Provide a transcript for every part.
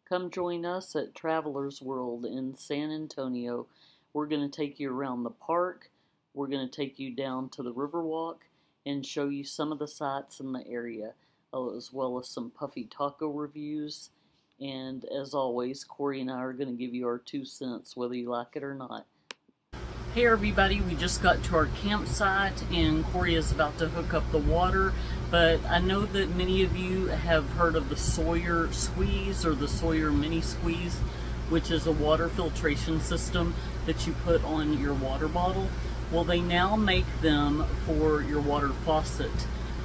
Come join us at Travelers World in San Antonio. We're going to take you around the park. We're going to take you down to the Riverwalk and show you some of the sights in the area, as well as some puffy taco reviews. And as always, Corey and I are going to give you our 2 cents, whether you like it or not. Hey everybody, we just got to our campsite and Corey is about to hook up the water, but I know that many of you have heard of the Sawyer Squeeze or the Sawyer Mini Squeeze, which is a water filtration system that you put on your water bottle. Well, they now make them for your water faucet.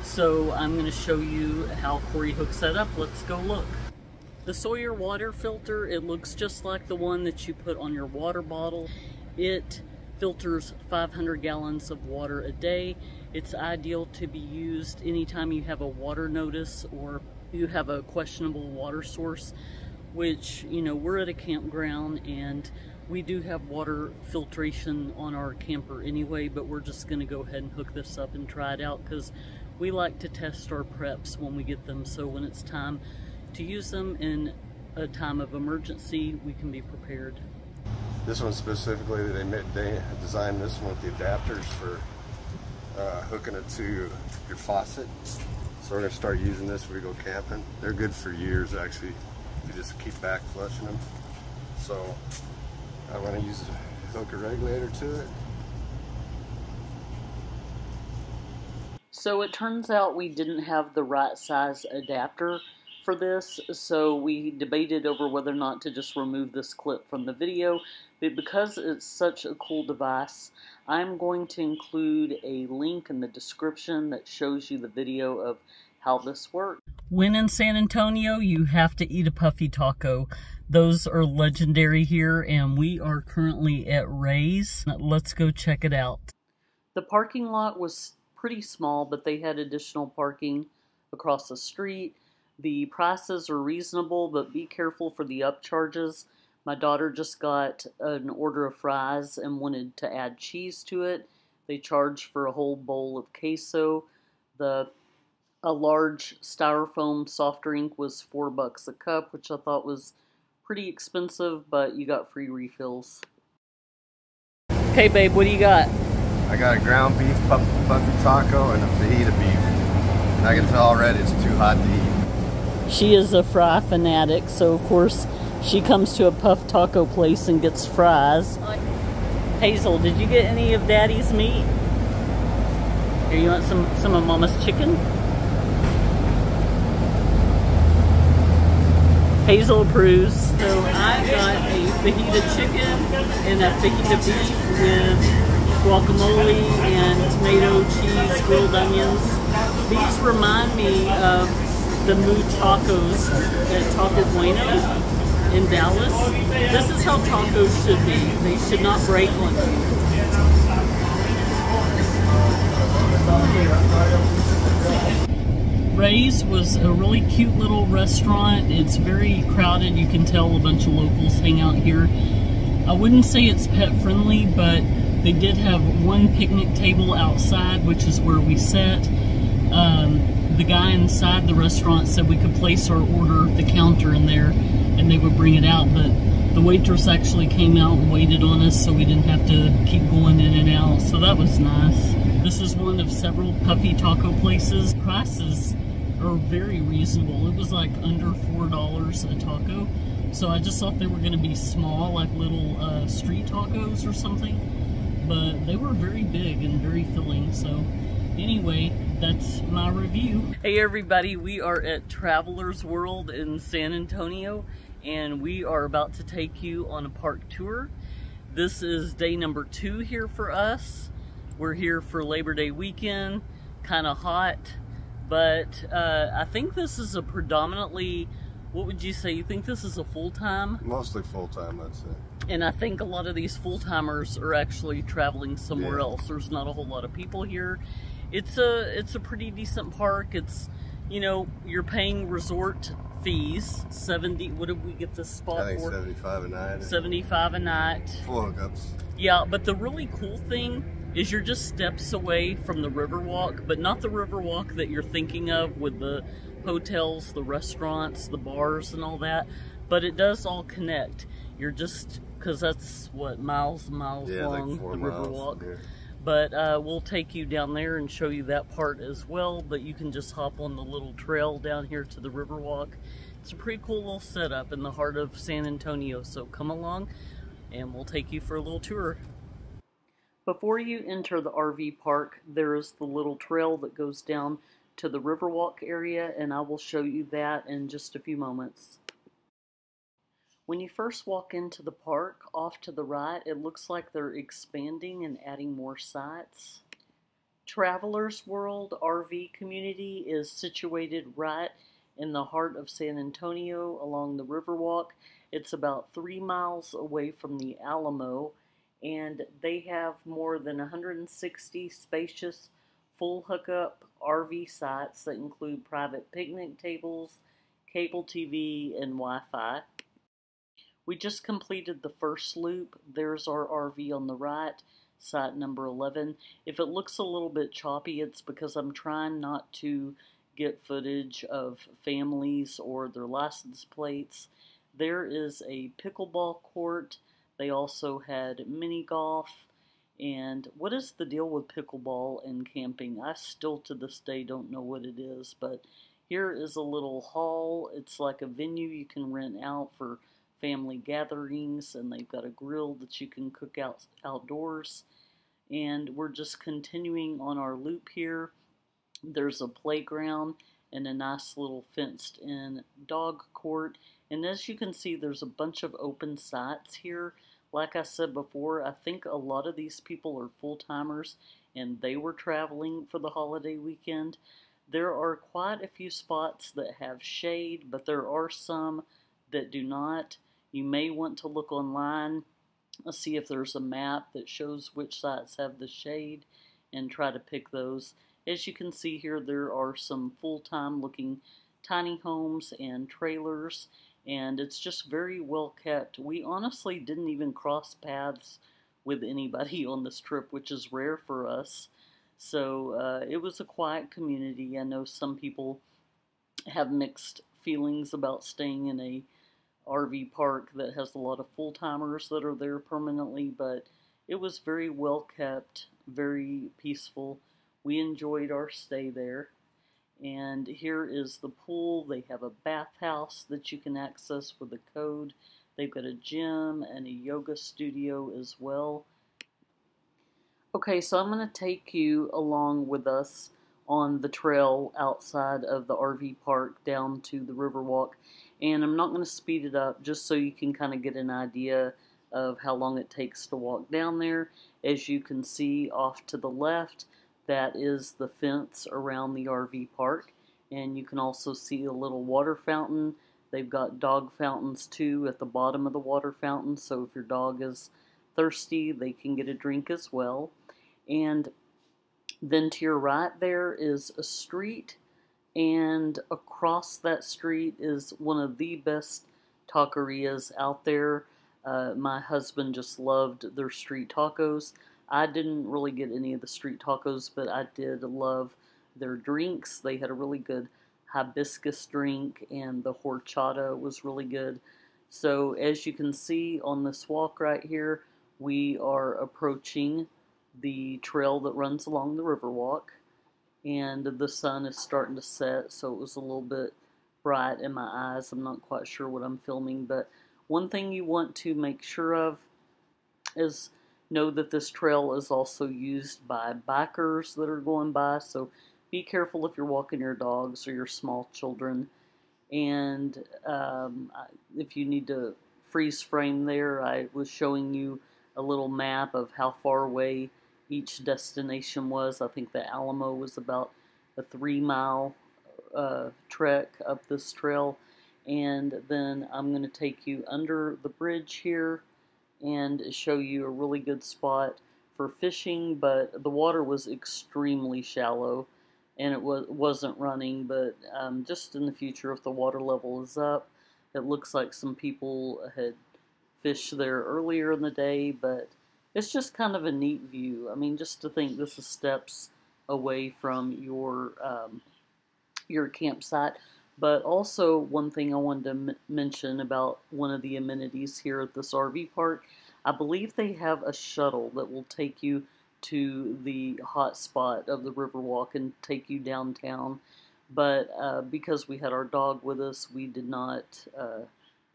So I'm going to show you how Corey hooks that up. Let's go look. The Sawyer water filter, it looks just like the one that you put on your water bottle. It filters 500 gallons of water a day. It's ideal to be used anytime you have a water notice or you have a questionable water source, which, you know, we're at a campground and we do have water filtration on our camper anyway, but we're just going to go ahead and hook this up and try it out because we like to test our preps when we get them, so when it's time to use them in a time of emergency, we can be prepared. This one specifically, they designed this one with the adapters for hooking it to your faucet. So we're going to start using this when we go camping. They're good for years actually, if you just keep back flushing them. So I want to use a hooker regulator to it. So it turns out we didn't have the right size adapter for this, so we debated over whether or not to just remove this clip from the video, but because it's such a cool device, I'm going to include a link in the description that shows you the video of how this works. When in San Antonio, you have to eat a puffy taco. Those are legendary here, and we are currently at Ray's. Let's go check it out. The parking lot was pretty small, but they had additional parking across the street. The prices are reasonable, but be careful for the upcharges. My daughter just got an order of fries and wanted to add cheese to it. They charge for a whole bowl of queso. A large styrofoam soft drink was $4 a cup, which I thought was pretty expensive, but you got free refills. Okay, babe, what do you got? I got a ground beef puffy taco and a fajita beef. And I can tell already it's too hot to eat. She is a fry fanatic, so of course she comes to a puff taco place and gets fries. Hazel, did you get any of Daddy's meat? Here, you want some of Mama's chicken? Hazel approves. So I got a fajita chicken and a fajita beef with guacamole and tomato, cheese, grilled onions. These remind me of the Mood Tacos at Taco Bueno in Dallas. This is how tacos should be. They should not break on you. Ray's was a really cute little restaurant. It's very crowded. You can tell a bunch of locals hang out here. I wouldn't say it's pet friendly, but they did have one picnic table outside, which is where we sat. The guy inside the restaurant said we could place our order at the counter in there and they would bring it out, but the waitress actually came out and waited on us so we didn't have to keep going in and out, so that was nice. This is one of several puffy taco places. Prices are very reasonable. It was like under $4 a taco, so I just thought they were going to be small, like little street tacos or something, but they were very big and very filling. So anyway, that's my review. Hey everybody, we are at Travelers World in San Antonio and we are about to take you on a park tour. This is day number 2 here for us. We're here for Labor Day weekend, kind of hot, but I think this is a predominantly, what would you say, you think this is a full-time? Mostly full-time, I'd say. And I think a lot of these full-timers are actually traveling somewhere else. There's not a whole lot of people here. It's a pretty decent park. It's, you know, you're paying resort fees, 70, what did we get this spot for? I think 75 a night. 75 a night. Full hookups. Yeah, but the really cool thing is you're just steps away from the Riverwalk, but not the Riverwalk that you're thinking of with the hotels, the restaurants, the bars, and all that. but it does all connect. You're just, because that's what, miles and miles long, like 4 the miles Riverwalk. here. But we'll take you down there and show you that part as well. But you can just hop on the little trail down here to the Riverwalk. It's a pretty cool little setup in the heart of San Antonio. So come along and we'll take you for a little tour. Before you enter the RV park, there is the little trail that goes down to the Riverwalk area, and I will show you that in just a few moments. When you first walk into the park, off to the right, it looks like they're expanding and adding more sites. Travelers World RV community is situated right in the heart of San Antonio along the Riverwalk. It's about 3 miles away from the Alamo, and they have more than 160 spacious full hookup RV sites that include private picnic tables, cable TV, and Wi-Fi. We just completed the first loop. There's our RV on the right, site number 11. If it looks a little bit choppy, it's because I'm trying not to get footage of families or their license plates. There is a pickleball court. They also had mini golf. And what is the deal with pickleball and camping? I still to this day don't know what it is, but here is a little hall. It's like a venue you can rent out for family gatherings, and they've got a grill that you can cook out outdoors. And we're just continuing on our loop here. There's a playground and a nice little fenced in dog court. And as you can see, there's a bunch of open sites here. Like I said before, I think a lot of these people are full-timers and they were traveling for the holiday weekend. There are quite a few spots that have shade, but there are some that do not. You may want to look online, see if there's a map that shows which sites have the shade, and try to pick those. As you can see here, there are some full-time looking tiny homes and trailers, and it's just very well kept. We honestly didn't even cross paths with anybody on this trip, which is rare for us. So it was a quiet community. I know some people have mixed feelings about staying in a RV park that has a lot of full-timers that are there permanently, but it was very well kept, very peaceful. We enjoyed our stay there. And here is the pool. They have a bathhouse that you can access with a code. They've got a gym and a yoga studio as well. Okay, so I'm going to take you along with us on the trail outside of the RV park down to the Riverwalk. And I'm not going to speed it up, just so you can kind of get an idea of how long it takes to walk down there. As you can see off to the left, that is the fence around the RV park. And you can also see a little water fountain. They've got dog fountains too at the bottom of the water fountain, so if your dog is thirsty, they can get a drink as well. And then to your right there is a street, and across that street is one of the best taquerias out there. My husband just loved their street tacos. I didn't really get any of the street tacos, but I did love their drinks. They had a really good hibiscus drink, and the horchata was really good. So as you can see on this walk right here, we are approaching the trail that runs along the Riverwalk, and the sun is starting to set, so it was a little bit bright in my eyes. I'm not quite sure what I'm filming, but one thing you want to make sure of is know that this trail is also used by bikers that are going by, so be careful if you're walking your dogs or your small children. And if you need to freeze frame there, I was showing you a little map of how far away each destination was. I think the Alamo was about a 3-mile trek up this trail. And then I'm going to take you under the bridge here and show you a really good spot for fishing, but the water was extremely shallow and it wasn't running. But just in the future, if the water level is up, it looks like some people had fished there earlier in the day, but it's just kind of a neat view. I mean, just to think this is steps away from your campsite. But also, one thing I wanted to mention about one of the amenities here at this RV park, I believe they have a shuttle that will take you to the hot spot of the Riverwalk and take you downtown. But because we had our dog with us, we did not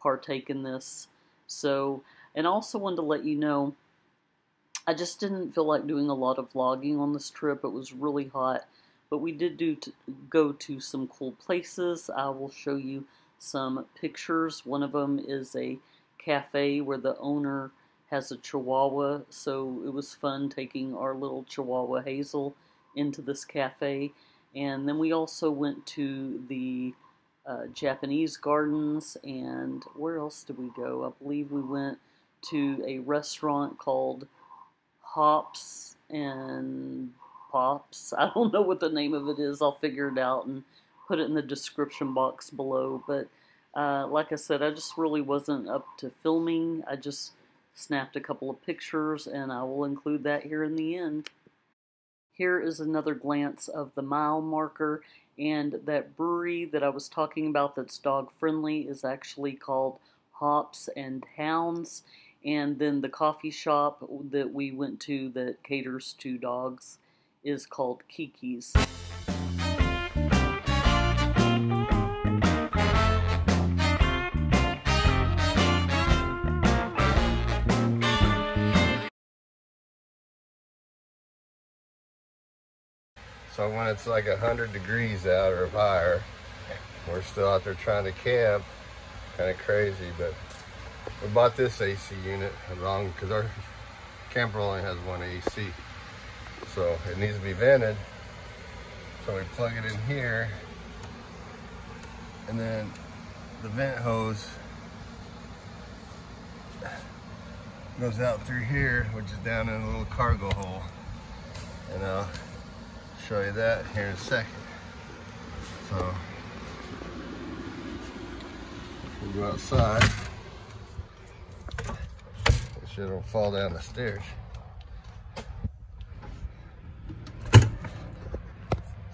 partake in this. So, and I also wanted to let you know, I just didn't feel like doing a lot of vlogging on this trip. It was really hot, but we did go to some cool places. I will show you some pictures. One of them is a cafe where the owner has a chihuahua, so it was fun taking our little chihuahua Hazel into this cafe. And then we also went to the Japanese gardens, and where else did we go? I believe we went to a restaurant called Hops and Pops. I don't know what the name of it is. I'll figure it out and put it in the description box below. But like I said, I just really wasn't up to filming. I just snapped a couple of pictures, and I will include that here in the end. Here is another glance of the mile marker, and that brewery that I was talking about that's dog friendly is actually called Hops and Hounds. And then the coffee shop that we went to that caters to dogs is called Kiki's. So when it's like 100 degrees out or higher, we're still out there trying to camp. Kind of crazy, but we bought this AC unit along because our camper only has one AC. So it needs to be vented. So we plug it in here, and then the vent hose goes out through here, which is down in a little cargo hole. And I'll show you that here in a second. So we'll go outside. Make sure it don't fall down the stairs.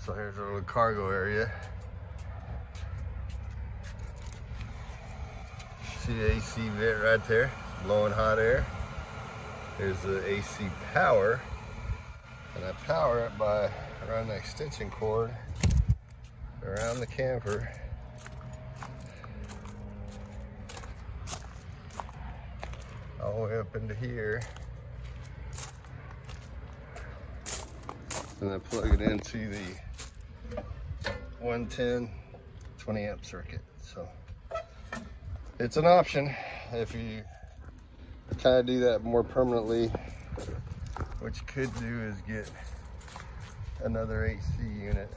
So here's our little cargo area. See the AC vent right there, blowing hot air. Here's the AC power, and I power it by running the extension cord around the camper. All the way up into here. And then plug it into the 110 20 amp circuit. So it's an option if you kind of do that more permanently. What you could do is get another AC unit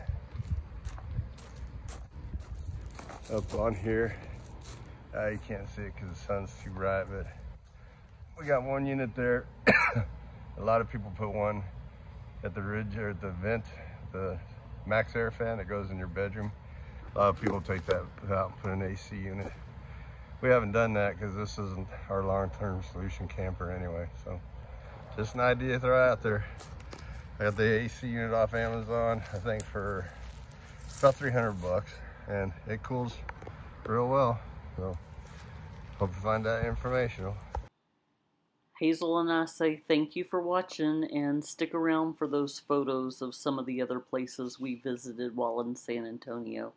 up on here. You can't see it because the sun's too bright, but we got one unit there. A lot of people put one at the ridge or at the vent, the max air fan that goes in your bedroom. A lot of people take that out and put an AC unit. We haven't done that because this isn't our long-term solution camper anyway. So just an idea to throw out there. I got the AC unit off Amazon, I think for about 300 bucks, and it cools real well. So hope you find that informational. Hazel and I say thank you for watching, and stick around for those photos of some of the other places we visited while in San Antonio.